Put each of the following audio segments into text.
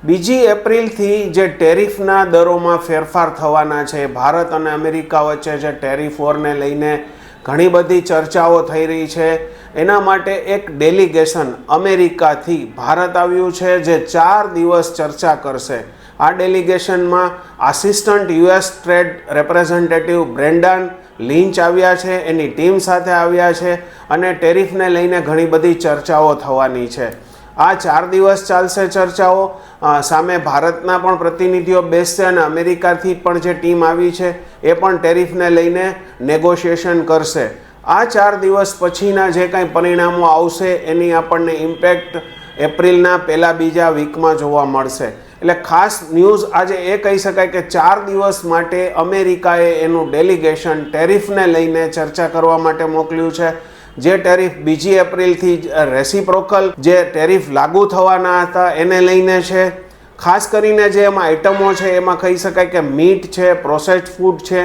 2 એપ્રિલથી જે ટેરિફના દરોમાં ફેરફાર થવાના છે, ભારત અને અમેરિકા વચ્ચે જે ટેરિફ વોરને લઈને ઘણી બધી ચર્ચાઓ થઈ રહી છે, એના માટે એક ડેલિગેશન અમેરિકાથી ભારત આવ્યું છે જે 4 દિવસ ચર્ચા કરશે. આ ડેલિગેશનમાં assistant US trade representative Brendan Lynch આવ્યા છે, એની ટીમ સાથે આવ્યા છે અને ટેરિફને લઈને ઘણી બધી ચર્ચાઓ થવાની છે. આ 4 દિવસ ચાલશે ચર્ચાઓ. સામે ભારતના પણ પ્રતિનિધિઓ બેસશે અને અમેરિકાથી પણ જે ટીમ આવી છે એ પણ ટેરિફને લઈને નેગોશિએશન કરશે. આ 4 દિવસ પછીના જે કાંઈ પરિણામો આવશે એની આપણને ઇમ્પેક્ટ એપ્રિલના બીજા વીકમાં જોવા મળશે. એટલે ખાસ ન્યૂઝ આજે એ કહી શકાય કે 4 દિવસ માટે અમેરિકાએ એનું ડેલિગેશન ટેરિફને લઈને ચર્ચા કરવા માટે મોકલ્યું છે. જે ટેરિફ 2 એપ્રિલથી રેસિપ્રોકલ જે ટેરિફ લાગુ થવાના હતા એને લઈને છે. ખાસ કરીને જે એમાં આઇટમો છે એમાં કહી શકાય કે મીટ છે, પ્રોસેસ્ડ ફૂડ છે,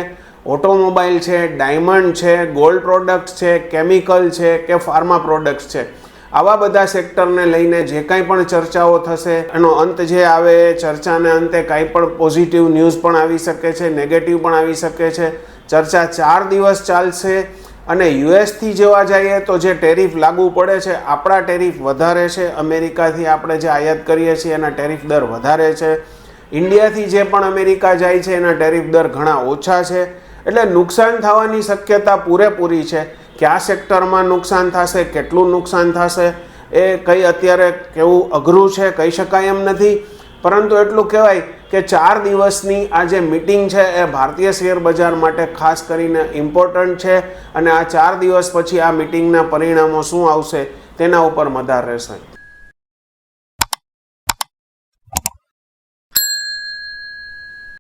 ઓટોમોબાઈલ છે, ડાયમંડ છે, ગોલ્ડ પ્રોડક્ટ્સ છે, કેમિકલ છે કે ફાર્મા પ્રોડક્ટ્સ છે. આવા બધા સેક્ટરને લઈને જે કાંઈ પણ ચર્ચાઓ થશે એનો અંત જે આવે એ ચર્ચાને અંતે કાંઈ પણ પોઝિટિવ ન્યૂઝ પણ આવી શકે છે, નેગેટિવ પણ આવી શકે છે. ચર્ચા 4 દિવસ ચાલશે અને યુએસથી જોવા જઈએ તો જે ટેરિફ લાગુ પડે છે, આપણા ટેરિફ વધારે છે, અમેરિકાથી આપણે જે આયાત કરીએ છીએ એના ટેરિફ દર વધારે છે, ઇન્ડિયાથી જે પણ અમેરિકા જાય છે એના ટેરિફ દર ઘણા ઓછા છે. એટલે નુકસાન થવાની શક્યતા પૂરેપૂરી છે. કયા સેક્ટરમાં નુકસાન થશે, કેટલું નુકસાન થશે એ કંઈ અત્યારે કેવું અઘરું છે, કહી શકાય એમ નથી. પરંતુ એટલું કહેવાય કે 4 દિવસની આ જે મિટિંગ છે એ ભારતીય શેર બજાર માટે ખાસ કરીને ઇમ્પોર્ટન્ટ છે અને આ 4 દિવસ પછી આ મિટિંગના પરિણામો શું આવશે તેના ઉપર મદાર રહેશે.